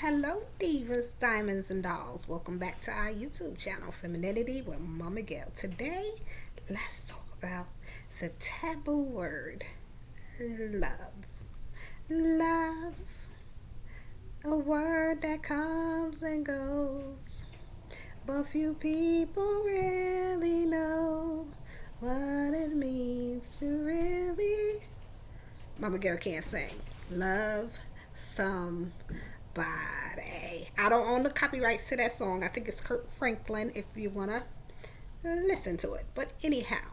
Hello, divas, diamonds, and dolls. Welcome back to our YouTube channel, Femininity with Momma Gail. Today, let's talk about the taboo word, love. Love, a word that comes and goes, but few people really know what it means to really. Momma Gail can't sing. Love somebody. I don't own the copyrights to that song. I think it's Kurt Franklin if you want to listen to it. But anyhow,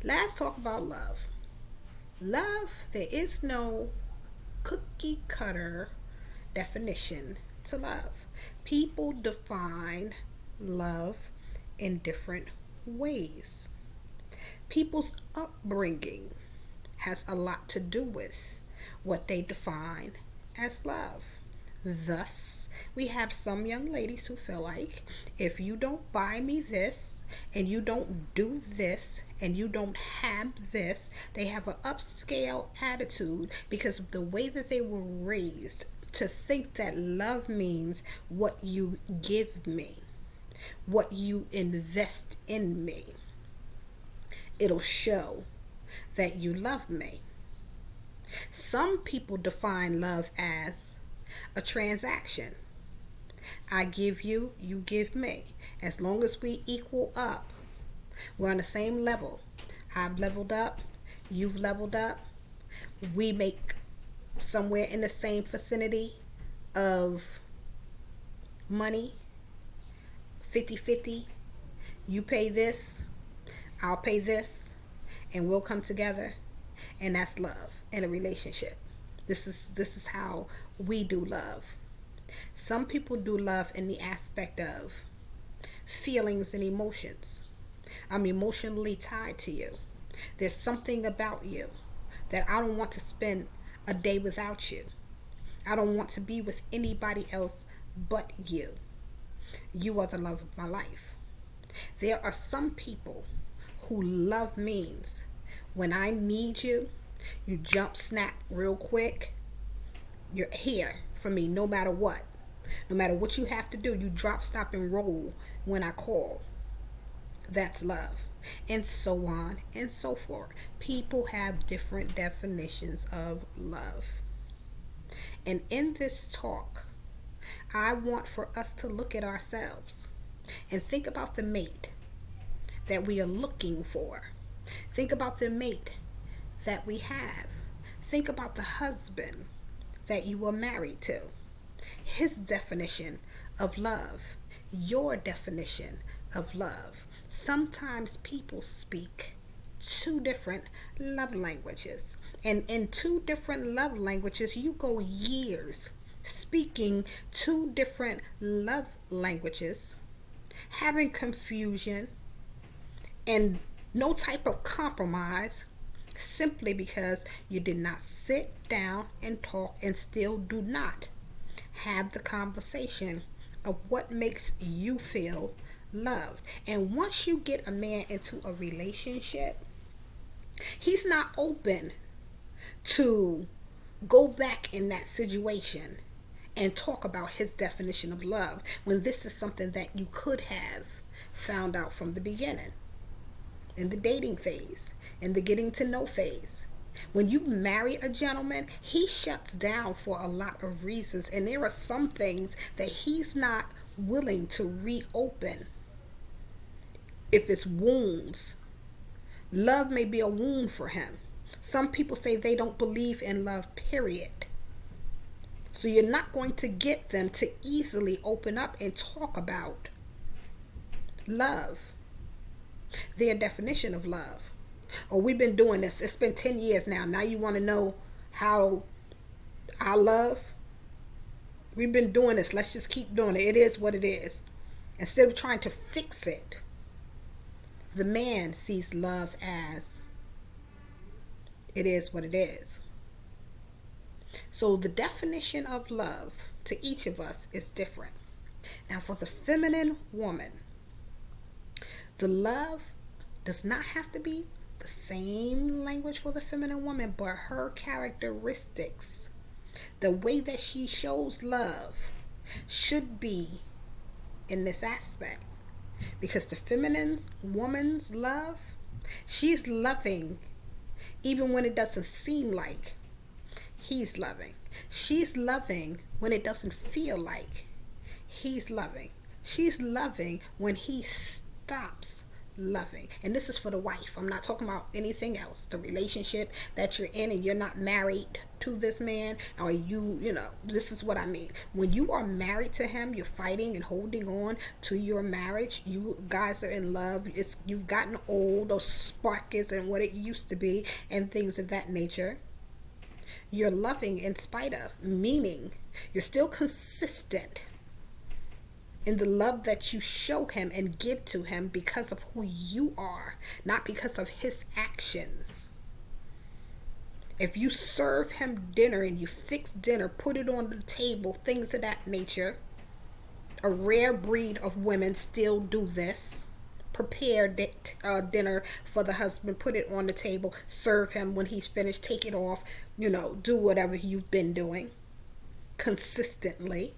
let's talk about love. Love, there is no cookie cutter definition to love. People define love in different ways. People's upbringing has a lot to do with what they define as love. Thus, we have some young ladies who feel like if you don't buy me this and you don't do this and you don't have this, they have an upscale attitude because of the way that they were raised to think that love means what you give me, what you invest in me. It'll show that you love me. Some people define love as a transaction. I give you, you give me. As long as we equal up, we're on the same level. I've leveled up, you've leveled up. We make somewhere in the same vicinity of money, 50-50. You pay this, I'll pay this, and we'll come together. And that's love in a relationship. This is how we do love. Some people do love in the aspect of feelings and emotions. I'm emotionally tied to you. There's something about you that I don't want to spend a day without you. I don't want to be with anybody else but you. You are the love of my life. There are some people who love means when I need you, you jump snap real quick. You're here for me no matter what. No matter what you have to do, you drop, stop, and roll when I call. That's love. And so on and so forth. People have different definitions of love. And in this talk, I want for us to look at ourselves and think about the mate that we are looking for. Think about the mate that we have. Think about the husband that you are married to. His definition of love, your definition of love. Sometimes people speak two different love languages. And in two different love languages, you go years speaking two different love languages, having confusion and no type of compromise, simply because you did not sit down and talk and still do not have the conversation of what makes you feel loved. And once you get a man into a relationship, he's not open to go back in that situation and talk about his definition of love when this is something that you could have found out from the beginning. In the dating phase, in the getting to know phase. When you marry a gentleman, he shuts down for a lot of reasons, and there are some things that he's not willing to reopen. If it's wounds, love may be a wound for him. Some people say they don't believe in love, period. So you're not going to get them to easily open up and talk about love, their definition of love. Oh, we've been doing this. It's been 10 years now. Now you want to know how I love? We've been doing this. Let's just keep doing it. It is what it is. Instead of trying to fix it, the man sees love as it is what it is. So the definition of love to each of us is different. Now for the feminine woman, the love does not have to be the same language for the feminine woman, but her characteristics, the way that she shows love, should be in this aspect. Because the feminine woman's love, she's loving even when it doesn't seem like he's loving. She's loving when it doesn't feel like he's loving. She's loving when he stops loving. And this is for the wife. I'm not talking about anything else. The relationship that you're in and you're not married to this man, or you know, this is what I mean. When you are married to him, you're fighting and holding on to your marriage. You guys are in love. You've gotten old. Those spark isn't what it used to be, and things of that nature. You're loving in spite of, meaning you're still consistent in the love that you show him and give to him because of who you are, not because of his actions. If you serve him dinner and you fix dinner, put it on the table, things of that nature, a rare breed of women still do this. Prepare dinner for the husband, put it on the table, serve him when he's finished, take it off, you know, do whatever you've been doing consistently.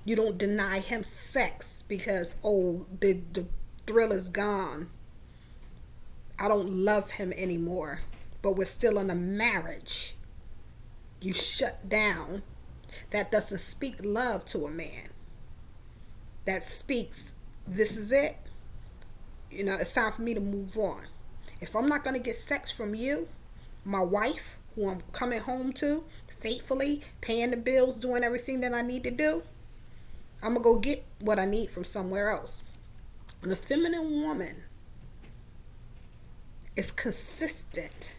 You don't deny him sex because, oh, the thrill is gone. I don't love him anymore, but we're still in a marriage. You shut down. That doesn't speak love to a man. That speaks, this is it. You know, it's time for me to move on. If I'm not going to get sex from you, my wife, who I'm coming home to, faithfully, paying the bills, doing everything that I need to do, I'm going to go get what I need from somewhere else. The feminine woman is consistent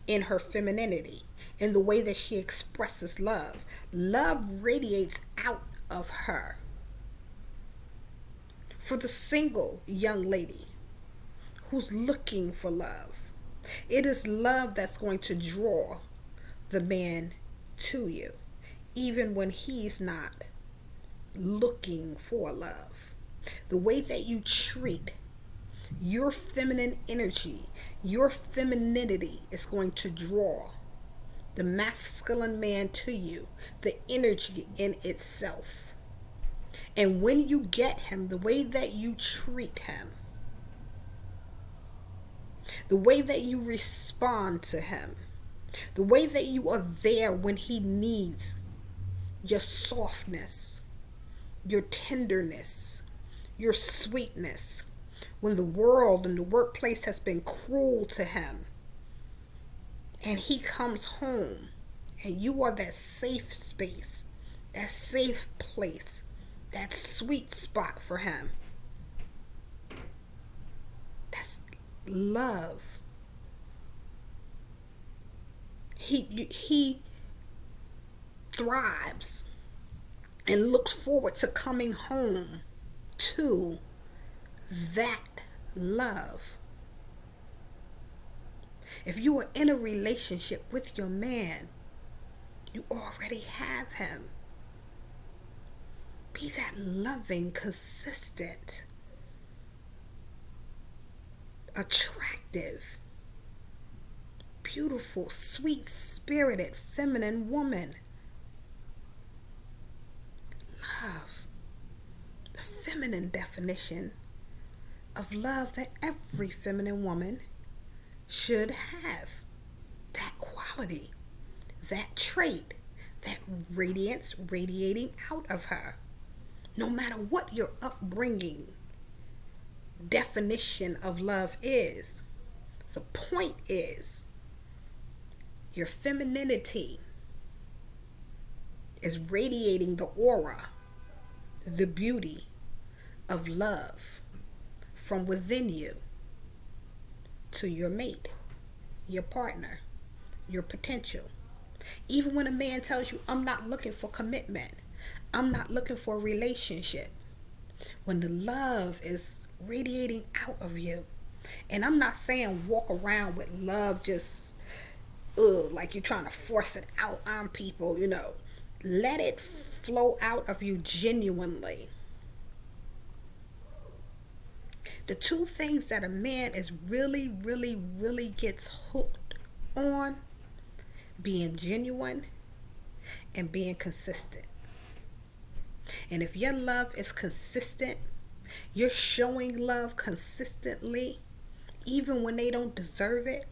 in her femininity, in the way that she expresses love. Love radiates out of her. For the single young lady who's looking for love, it is love that's going to draw the man to you, even when he's not looking for love. The way that you treat your feminine energy, your femininity, is going to draw the masculine man to you, the energy in itself. And when you get him, the way that you treat him, the way that you respond to him, the way that you are there when he needs your softness, your tenderness, your sweetness, when the world and the workplace has been cruel to him, and he comes home and you are that safe space, that safe place, that sweet spot for him. That's love. He thrives and looks forward to coming home to that love. If you are in a relationship with your man, you already have him. Be that loving, consistent, attractive, beautiful, sweet-spirited, feminine woman. Love. The feminine definition of love that every feminine woman should have. That quality, that trait, that radiance radiating out of her. No matter what your upbringing definition of love is, the point is your femininity is radiating the aura, the beauty of love from within you to your mate, your partner, your potential. Even when a man tells you, I'm not looking for commitment, I'm not looking for a relationship, when the love is radiating out of you, and I'm not saying walk around with love just like you're trying to force it out on people, you know, let it flow out of you genuinely. The two things that a man is really gets hooked on: being genuine and being consistent. And if your love is consistent, you're showing love consistently, even when they don't deserve it.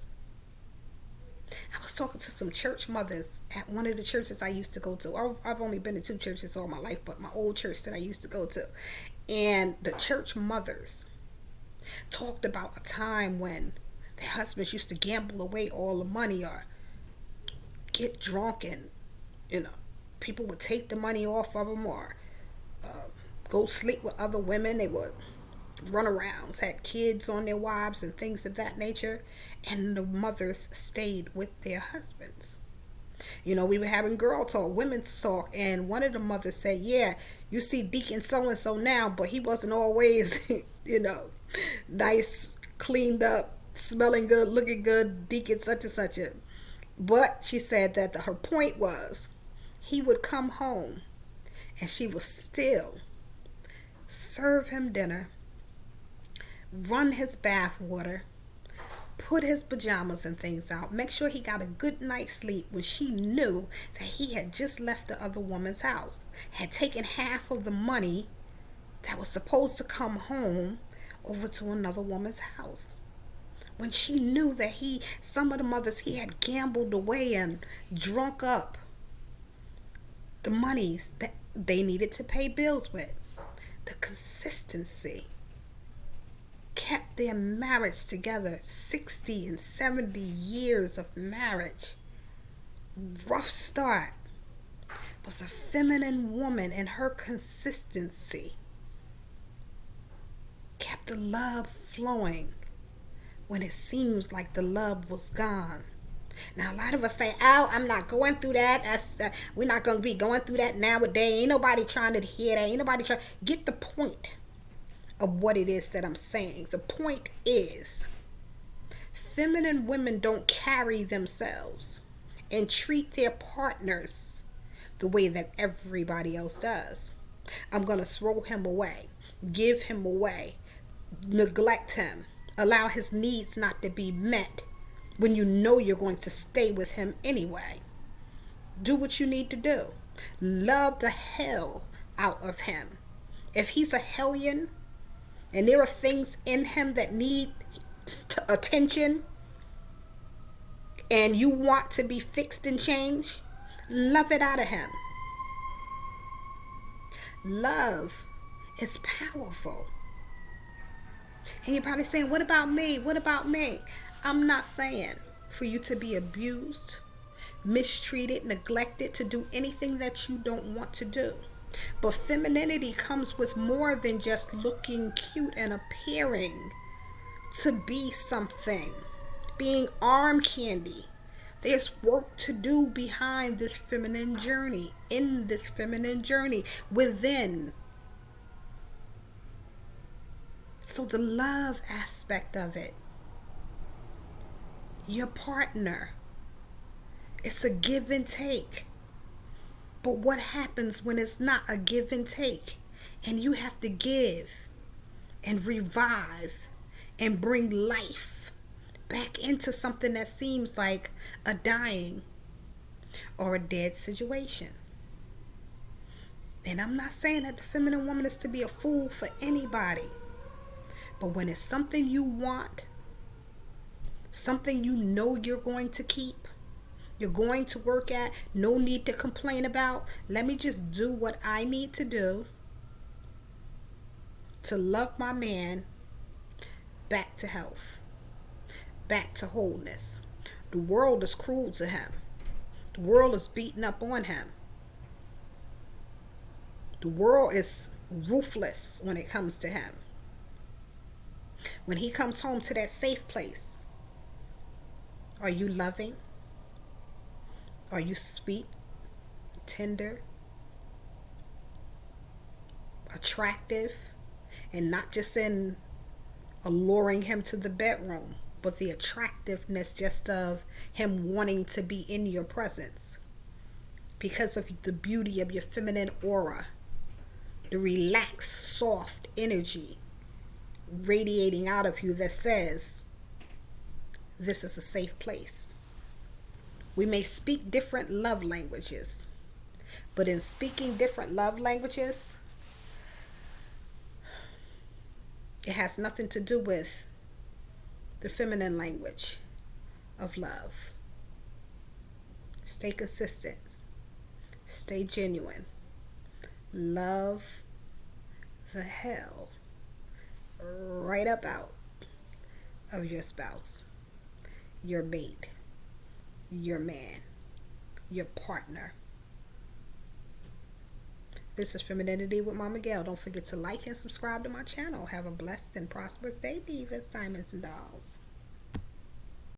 I was talking to some church mothers at one of the churches I used to go to. I've only been to two churches all my life, but my old church that I used to go to. And the church mothers talked about a time when their husbands used to gamble away all the money or get drunk, and people would take the money off of them, or go sleep with other women. They would run around, had kids on their wives and things of that nature, and the mothers stayed with their husbands. We were having girl talk, women's talk, and one of the mothers said, yeah, you see Deacon so and so now, but he wasn't always nice, cleaned up, smelling good, looking good, Deacon such and such. But she said that her point was, he would come home and she would still serve him dinner, run his bath water, put his pajamas and things out, make sure he got a good night's sleep, when she knew that he had just left the other woman's house, had taken half of the money that was supposed to come home over to another woman's house. When she knew that some of the mothers, he had gambled away and drunk up the monies that they needed to pay bills with. The consistency kept their marriage together. 60 and 70 years of marriage. Rough start. Was a feminine woman, and her consistency kept the love flowing when it seems like the love was gone. Now, a lot of us say, oh, I'm not going through that. We're not going to be going through that nowadays. Ain't nobody trying to hear that. Ain't nobody trying. Get the point of what it is that I'm saying. The point is, feminine women don't carry themselves and treat their partners the way that everybody else does. I'm going to throw him away, give him away, neglect him, allow his needs not to be met, when you know you're going to stay with him anyway. Do what you need to do. Love the hell out of him. If he's a hellion and there are things in him that need attention and you want to be fixed and changed, love it out of him. Love is powerful. And you're probably saying, what about me? What about me? I'm not saying for you to be abused, mistreated, neglected, to do anything that you don't want to do. But femininity comes with more than just looking cute and appearing to be something, being arm candy. There's work to do behind this feminine journey, in this feminine journey, within. So the love aspect of it, your partner, it's a give and take. But what happens when it's not a give and take, and you have to give and revive and bring life back into something that seems like a dying or a dead situation? And I'm not saying that the feminine woman is to be a fool for anybody, but when it's something you want, something you know you're going to keep, you're going to work at, no need to complain about. Let me just do what I need to do to love my man back to health, back to wholeness. The world is cruel to him. The world is beating up on him. The world is ruthless when it comes to him. When he comes home to that safe place, are you loving? Are you sweet, tender, attractive, and not just in alluring him to the bedroom, but the attractiveness just of him wanting to be in your presence because of the beauty of your feminine aura, the relaxed, soft energy radiating out of you that says, this is a safe place. We may speak different love languages, but in speaking different love languages, It has nothing to do with the feminine language of love. Stay consistent. Stay genuine. Love the hell right up out of your spouse, your mate, your man, your partner. This is Femininity with Momma Gail. Don't forget to like and subscribe to my channel. Have a blessed and prosperous day, divas, diamonds, and dolls.